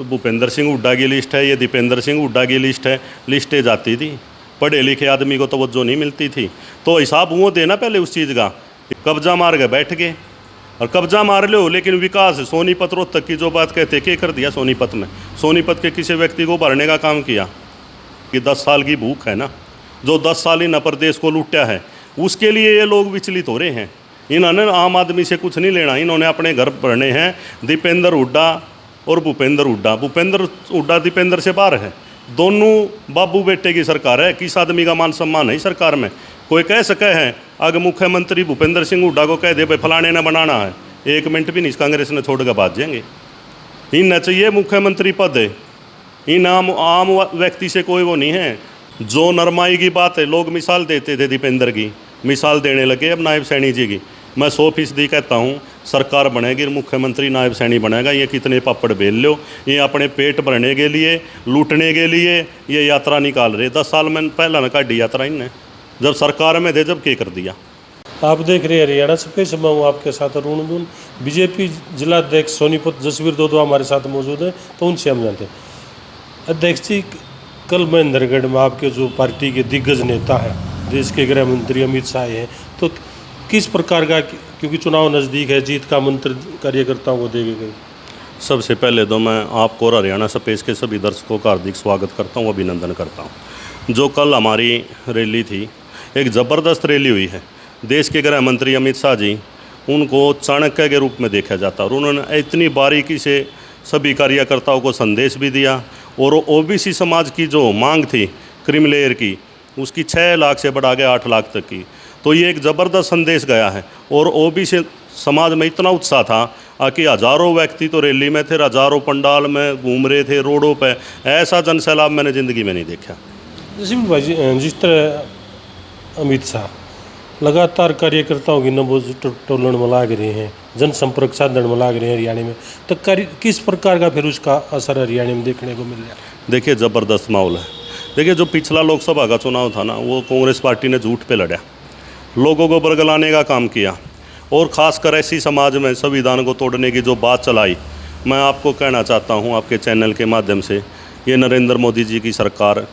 भूपेंद्र सिंह हुड्डा की लिस्ट है, ये दीपेंद्र सिंह हुड्डा की लिस्ट है, लिस्टें जाती थी। पढ़े लिखे आदमी को तवज्जो नहीं मिलती थी। तो हिसाब वो देना पहले उस चीज़ का। कब्जा मार के बैठ गए, और कब्जा मार लो, लेकिन विकास सोनीपत रोहतक की जो बात कहते क्या कर दिया सोनीपत में। सोनीपत के किसी व्यक्ति को भरने का काम किया कि 10 साल की भूख है ना, जो 10 साल इन प्रदेश को लूटा है, उसके लिए ये लोग विचलित हो रहे हैं। इन्होंने आम आदमी से कुछ नहीं लेना, इन्होंने अपने घर भरने हैं। दीपेंद्र हुड्डा और भूपेंद्र हुड्डा, भूपेंद्र हुड्डा दीपेंद्र से बाहर है, दोनों बाबू बेटे की सरकार है। किस आदमी का मान सम्मान है सरकार में? कोई कह सके है अगर मुख्यमंत्री भूपेंद्र सिंह हुड्डा को कह दे भाई फलाने ने बनाना है, 1 मिनट भी नहीं कांग्रेस ने छोड़ कर भाग जाएंगे। इन्हें चाहिए मुख्यमंत्री पद है, इन आम व्यक्ति से कोई वो नहीं है। जो नरमाई की बात है, लोग मिसाल देते थे दीपेंद्र की, मिसाल देने लगे अब नायब सैनी जी की। मैं 100% कहता हूँ सरकार बनेगी, मुख्यमंत्री नायब सैनी बनेगा। ये कितने पापड़ बेल लो, ये अपने पेट भरने के लिए, लूटने के लिए ये यात्रा निकाल रहे। 10 साल में पहला न काटी यात्रा इनने, जब सरकार में थे जब क्या कर दिया। आप देख रहे हैं हरियाणा स्पेशल, मैं हूँ आपके साथ अरुण दून। बीजेपी जिला अध्यक्ष सोनीपत जसवीर दोदवा हमारे साथ मौजूद है, तो उनसे हम जानते हैं। अध्यक्ष जी, कल महेंद्रगढ़ में आपके जो पार्टी के दिग्गज नेता हैं, देश के गृह मंत्री अमित शाह हैं, तो किस प्रकार का, क्योंकि चुनाव नज़दीक है, जीत का मंत्र कार्यकर्ताओं को देंगे गए? सबसे पहले तो मैं आपको और हरियाणा स्पेस के सभी दर्शकों का हार्दिक स्वागत करता हूँ, अभिनंदन करता हूँ। जो कल हमारी रैली थी, एक ज़बरदस्त रैली हुई है। देश के गृह मंत्री अमित शाह जी, उनको चाणक्य के रूप में देखा जाता, और उन्होंने इतनी बारीकी से सभी कार्यकर्ताओं को संदेश भी दिया। और ओबीसी समाज की जो मांग थी क्रीमी लेयर की, उसकी 6 लाख से बढ़ा के 8 लाख तक की, तो ये एक ज़बरदस्त संदेश गया है। और ओबीसी समाज में इतना उत्साह था कि हज़ारों व्यक्ति तो रैली में थे, हज़ारों पंडाल में घूम रहे थे, रोडों पे। ऐसा जनसैलाब मैंने ज़िंदगी में नहीं देखा। जिस तरह अमित शाह लगातार कार्यकर्ताओं की नब्ज टोलन में लाग रहे हैं, जनसंपर्क साधन में लाग रहे हैं हरियाणा में, तो किस प्रकार का फिर उसका असर हरियाणा में देखने को मिल रहा है? देखिए, ज़बरदस्त माहौल है। देखिए, जो पिछला लोकसभा का चुनाव था ना, वो कांग्रेस पार्टी ने झूठ पे लड़ा, लोगों को बरगलाने का काम किया, और ख़ासकर ऐसी समाज में संविधान को तोड़ने की जो बात चलाई। मैं आपको कहना चाहता हूँ आपके चैनल के माध्यम से, ये नरेंद्र मोदी जी की सरकार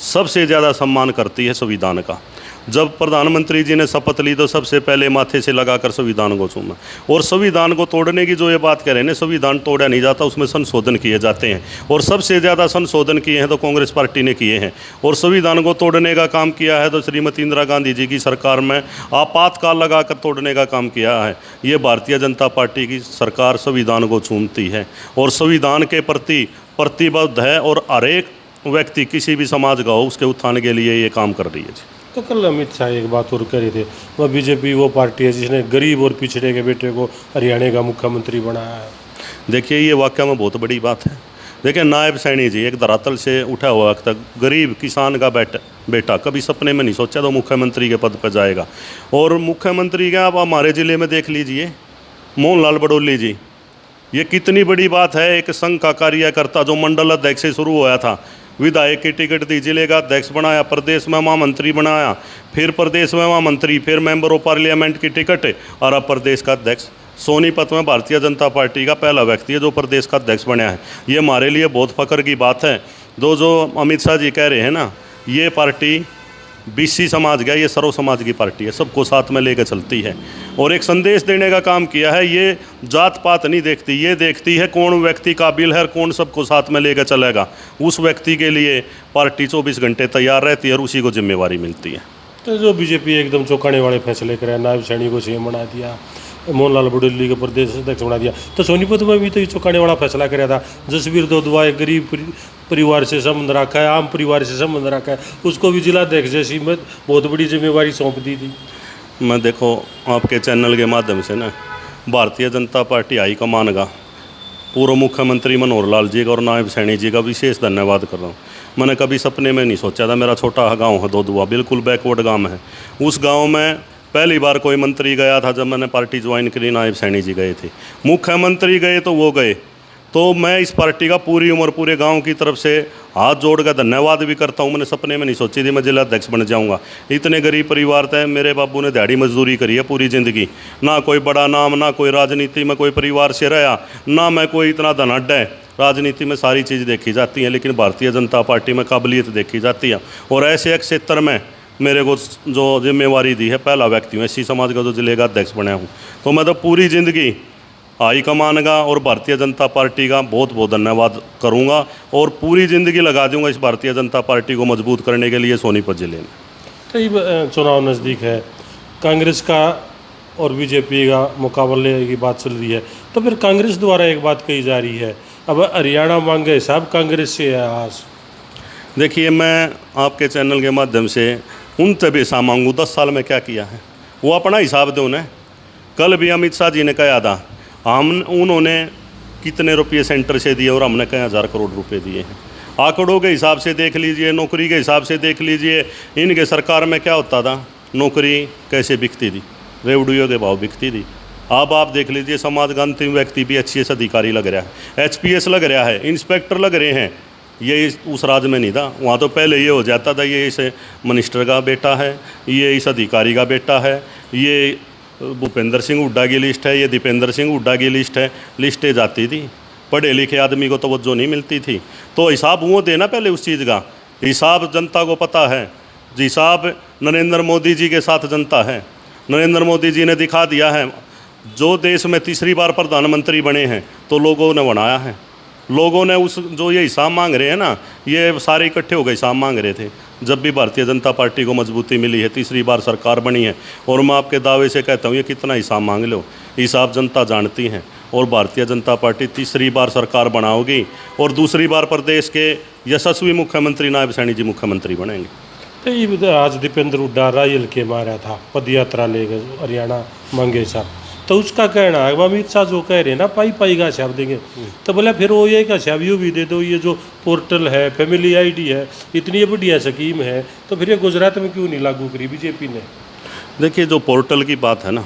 सबसे ज़्यादा सम्मान करती है संविधान का। जब प्रधानमंत्री जी ने शपथ ली तो सबसे पहले माथे से लगाकर संविधान को चूमा। और संविधान को तोड़ने की जो ये बात कह रहे हैं, संविधान तोड़ा नहीं जाता, उसमें संशोधन किए जाते हैं। और सबसे ज़्यादा संशोधन किए हैं तो कांग्रेस पार्टी ने किए हैं। और संविधान को तोड़ने का काम किया है तो श्रीमती इंदिरा गांधी जी की सरकार में आपातकाल लगाकर तोड़ने का काम किया है। ये भारतीय जनता पार्टी की सरकार संविधान को चूमती है और संविधान के प्रति प्रतिबद्ध है, और हर एक व्यक्ति किसी भी समाज का हो, उसके उत्थान के लिए ये काम कर रही है। तो कल अमित शाह एक बात और कह रहे थे, वह बीजेपी वो पार्टी है जिसने गरीब और पिछड़े के बेटे को हरियाणा का मुख्यमंत्री बनाया है। देखिए, ये वाकई में बहुत बड़ी बात है। देखिए, नायब सैनी जी एक धरातल से उठा हुआ तक गरीब किसान का बेटा कभी सपने में नहीं सोचा तो मुख्यमंत्री के पद पर जाएगा। और मुख्यमंत्री का आप हमारे ज़िले में देख लीजिए, मोहनलाल बड़ौली जी, ये कितनी बड़ी बात है। एक संघ का कार्यकर्ता जो मंडल अध्यक्ष से शुरू हुआ था, विधायक की टिकट दी, जिले का अध्यक्ष बनाया, प्रदेश में महामंत्री बनाया, फिर प्रदेश में महामंत्री, फिर मेंबर ऑफ पार्लियामेंट की टिकट, और अब प्रदेश का अध्यक्ष। सोनीपत में भारतीय जनता पार्टी का पहला व्यक्ति है जो प्रदेश का अध्यक्ष बना है। ये हमारे लिए बहुत फख्र की बात है। जो अमित शाह जी कह रहे हैं ना, ये पार्टी बीसी समाज का, ये सर्व समाज की पार्टी है, सबको साथ में लेकर चलती है और एक संदेश देने का काम किया है। ये जात पात नहीं देखती, ये देखती है कौन व्यक्ति काबिल है और कौन सबको साथ में लेकर चलेगा। उस व्यक्ति के लिए पार्टी 24 घंटे तैयार रहती है और उसी को जिम्मेवारी मिलती है। तो जो बीजेपी एकदम चौंकाने वाले फैसले करे, नायब सैनी को सीएम बना दिया, मोहनलाल बड़ौली को प्रदेश अध्यक्ष बना दिया, तो सोनीपत में भी तो ये चौंकाने वाला फैसला कराया था। जसवीर दोदवा एक गरीब परिवार से संबंध रखा है, आम परिवार से संबंध रखा है, उसको भी जिला अध्यक्ष जैसी में बहुत बड़ी जिम्मेवारी सौंप दी थी। मैं देखो आपके चैनल के माध्यम से ना, भारतीय जनता पार्टी हाईकमान का, पूर्व मुख्यमंत्री मनोहर लाल जी का और नायब सैनी जी का विशेष धन्यवाद कर रहा हूँ। मैंने कभी सपने में नहीं सोचा था। मेरा छोटा गांव है दोदुआ, बिल्कुल बैकवर्ड गांव है। उस गांव में पहली बार कोई मंत्री गया था जब मैंने पार्टी ज्वाइन करी, नायब सैनी जी गए थे। मुख्यमंत्री गए तो वो गए। तो मैं इस पार्टी का पूरी उम्र पूरे गांव की तरफ से हाथ जोड़कर धन्यवाद भी करता हूं। मैंने सपने में नहीं सोची थी मैं जिला अध्यक्ष बन जाऊंगा। इतने गरीब परिवार थे, मेरे बाबू ने दिहाड़ी मजदूरी करी है पूरी ज़िंदगी, ना कोई बड़ा नाम, ना कोई राजनीति में कोई परिवार से रहा, ना मैं कोई इतना धनाढ़ है। राजनीति में सारी चीज़ देखी जाती हैं, लेकिन भारतीय जनता पार्टी में काबिलियत देखी जाती है। और ऐसे एक क्षेत्र में मेरे को जो जिम्मेवारी दी है, पहला व्यक्ति हूँ एससी समाज का जो जिले का अध्यक्ष बना हूँ, तो मैं तो पूरी ज़िंदगी हाईकमान का और भारतीय जनता पार्टी का बहुत बहुत धन्यवाद करूँगा और पूरी ज़िंदगी लगा दूँगा इस भारतीय जनता पार्टी को मजबूत करने के लिए सोनीपत ज़िले में। तो ये चुनाव नज़दीक है, कांग्रेस का और बीजेपी का मुकाबले की बात चल रही है, तो फिर कांग्रेस द्वारा एक बात कही जा रही है, अब हरियाणा मांगे हिसाब कांग्रेस से है आज। देखिए, मैं आपके चैनल के माध्यम से उनसे भी हिसाब मांगूँ 10 साल में क्या किया है, वो अपना हिसाब दो उन्हें। कल भी अमित शाह जी ने कहा था उन्होंने कितने रुपये सेंटर से दिए और हमने कई हज़ार करोड़ रुपए दिए हैं। आंकड़ों के हिसाब से देख लीजिए, नौकरी के हिसाब से देख लीजिए, इनके सरकार में क्या होता था, नौकरी कैसे बिकती थी, रेवड़ियों के भाव बिकती थी। अब आप देख लीजिए, समाजगांधी व्यक्ति भी अच्छी अधिकारी लग रहा है, एचपीएस लग रहा है, इंस्पेक्टर लग रहे हैं। ये उस राज्य में नहीं था, वहाँ तो पहले ये हो जाता था ये इस मिनिस्टर का बेटा है, ये इस अधिकारी का बेटा है, ये भूपेंद्र सिंह हुड्डा की लिस्ट है, ये दीपेंद्र सिंह हुड्डा की लिस्ट है। लिस्टें जाती थी, पढ़े लिखे आदमी को तवज्जो नहीं मिलती थी। तो हिसाब वो देना पहले उस चीज़ का, हिसाब जनता को पता है। हिसाब नरेंद्र मोदी जी के साथ जनता है। नरेंद्र मोदी जी ने दिखा दिया है, जो देश में तीसरी बार प्रधानमंत्री बने हैं तो लोगों ने बनाया है। लोगों ने उस जो ये हिसाब मांग रहे हैं ना, ये सारे इकट्ठे हो गए हिसाब मांग रहे थे जब भी भारतीय जनता पार्टी को मजबूती मिली है, तीसरी बार सरकार बनी है। और मैं आपके दावे से कहता हूँ, ये कितना हिसाब मांग लो, हिसाब जनता जानती है। और भारतीय जनता पार्टी तीसरी बार सरकार बनाओगी और दूसरी बार प्रदेश के यशस्वी मुख्यमंत्री नायब सैनी जी मुख्यमंत्री बनेंगे। तो ये आज दीपेंद्र हुड्डा रायल के मारा था, पद यात्रा ले गए हरियाणा मांगे हिसाब, तो उसका कहना है अमित शाह जो कह रहे हैं ना, पाई पाई का हिसाब देंगे, तो बोला फिर वो ये का हिसाब यूँ भी दे दो, ये जो पोर्टल है, फैमिली आईडी है, इतनी बढ़िया स्कीम है, तो फिर ये गुजरात में क्यों नहीं लागू करी बीजेपी ने। देखिए, जो पोर्टल की बात है ना,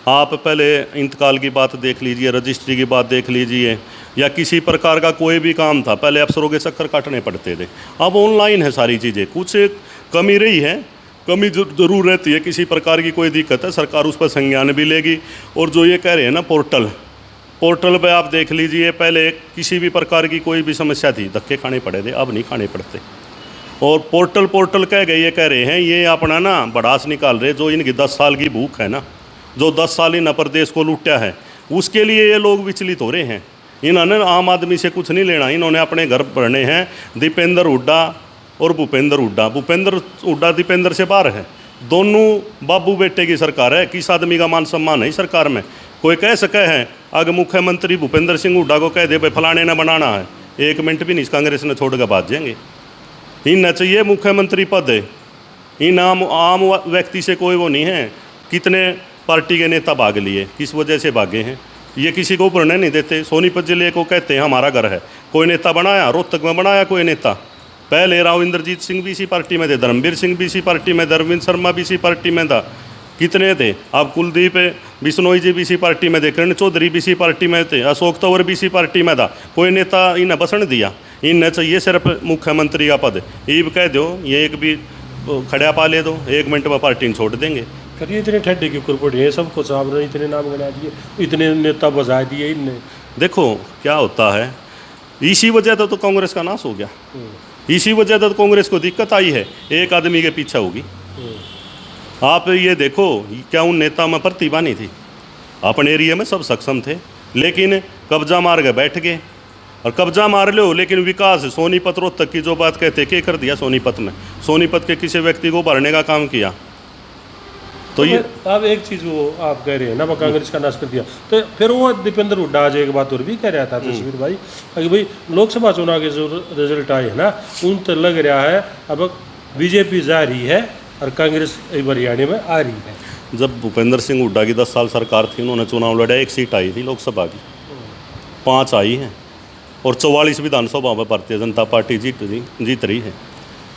आप पहले इंतकाल की बात देख लीजिए, रजिस्ट्री की बात देख लीजिए, या किसी प्रकार का कोई भी काम था, पहले अफसरों के चक्कर काटने पड़ते थे। अब ऑनलाइन है सारी चीज़ें। कुछ कमी रही है, कमी जरूर रहती है, किसी प्रकार की कोई दिक्कत है सरकार उस पर संज्ञान भी लेगी। और जो ये कह रहे हैं ना पोर्टल पे आप देख लीजिए, पहले किसी भी प्रकार की कोई भी समस्या थी, धक्के खाने पड़े थे, अब नहीं खाने पड़ते। और पोर्टल कह गए, ये कह रहे हैं ये अपना ना भड़ास निकाल रहे, जो इनकी 10 साल की भूख है ना, जो 10 साल इन प्रदेश को लूटा है, उसके लिए ये लोग विचलित हो रहे हैं। इन्होंने आम आदमी से कुछ नहीं लेना, इन्होंने अपने घर भरने हैं। दीपेंद्र हुड्डा और भूपेंद्र हुड्डा दीपेंद्र से बाहर है, दोनों बाबू बेटे की सरकार है। किस आदमी का मान सम्मान है सरकार में? कोई कह सके है अगर मुख्यमंत्री भूपेंद्र सिंह हुड्डा को कह दे भाई फलाने ने बनाना है, 1 मिनट भी नहीं कांग्रेस ने छोड़ कर भाग जाएंगे। इन्हें चाहिए मुख्यमंत्री पद है। इन आम व्यक्ति से कोई वो नहीं है। कितने पार्टी के नेता भाग लिए, किस वजह से भागे हैं, ये किसी को भरने नहीं देते। सोनीपत जिले को कहते हैं हमारा घर है, कोई नेता बनाया? रोहतक में बनाया कोई नेता? पहले राव इंद्रजीत सिंह भी इसी पार्टी में थे, धर्मवीर सिंह भी इसी पार्टी में, धर्मवीर शर्मा भी इसी पार्टी में था। कितने थे? अब कुलदीप बिश्नोई जी भी इसी पार्टी में थे, किरण चौधरी भी इसी पार्टी में थे, अशोक तंवर भी इसी पार्टी में था। कोई नेता इन्हें बसन दिया? इन्हें चाहिए सिर्फ मुख्यमंत्री का पद। ईब कह दो, ये एक भी खड़ा पा ले दो, 1 मिनट में पार्टी छोड़ देंगे। करिए इतने ठड्डे की कुरपट है सब कुछ, आपने इतने नाम गिना दिए, इतने नेता बजा दिए इनने। देखो क्या होता है, इसी वजह से तो कांग्रेस का नाश हो गया, इसी वजह से तो कांग्रेस को दिक्कत आई है। एक आदमी के पीछे होगी। आप ये देखो, क्या उन नेता में प्रतिभा नहीं थी? अपने एरिया में सब सक्षम थे, लेकिन कब्जा मार के बैठ गए। और कब्जा मार लो, लेकिन विकास सोनीपत रोहतक की जो बात कहते क्या कर दिया सोनीपत में? सोनीपत के किसी व्यक्ति को भरने का काम किया? तो ये अब एक चीज़ वो आप कह रहे हैं ना, वो कांग्रेस का नाश कर दिया, तो फिर वो दीपेंद्र हुड्डा आज एक बात और भी कह रहा था तस्वीर भाई, कि भाई लोकसभा चुनाव के जो रिजल्ट आए हैं ना, उन तो लग रहा है अब बीजेपी जा रही है और कांग्रेस हरियाणा में आ रही है। जब भूपेंद्र सिंह हुड्डा की 10 साल सरकार थी, उन्होंने चुनाव लड़ा, 1 सीट आई थी लोकसभा की, 5 आई हैं, और 44 विधानसभा में भारतीय जनता पार्टी जीत रही है।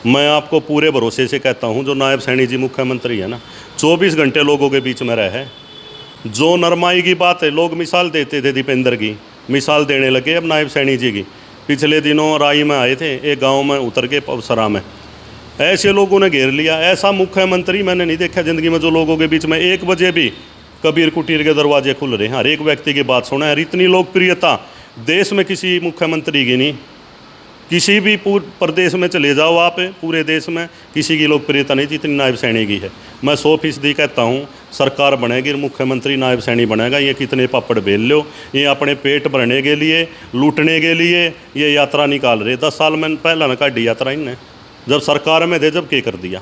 मैं आपको पूरे भरोसे से कहता हूं, जो नायब सैनी जी मुख्यमंत्री है ना, 24 घंटे लोगों के बीच में रहे। जो नरमाई की बात है, लोग मिसाल देते थे दीपेंद्र की, मिसाल देने लगे अब नायब सैनी जी की। पिछले दिनों राई में आए थे, एक गांव में उतर के पवसरा में, ऐसे लोगों ने घेर लिया। ऐसा मुख्यमंत्री मैंने नहीं देखा ज़िंदगी में, जो लोगों के बीच में 1 बजे भी कबीर कुटीर के दरवाजे खुल रहे हैं, हर एक व्यक्ति की बात सुना है। इतनी लोकप्रियता देश में किसी मुख्यमंत्री की नहीं, किसी भी प्रदेश में चले जाओ आप, पूरे देश में किसी की लोकप्रियता नहीं जितनी नायब सैनी की है। मैं 100% कहता हूँ सरकार बनेगी, मुख्यमंत्री नायब सैनी बनेगा। ये कितने पापड़ बेल लो, ये अपने पेट भरने के लिए, लूटने के लिए ये यात्रा निकाल रहे। 10 साल में पहला न काटी यात्रा इनने, जब सरकार में थे जब क्या कर दिया।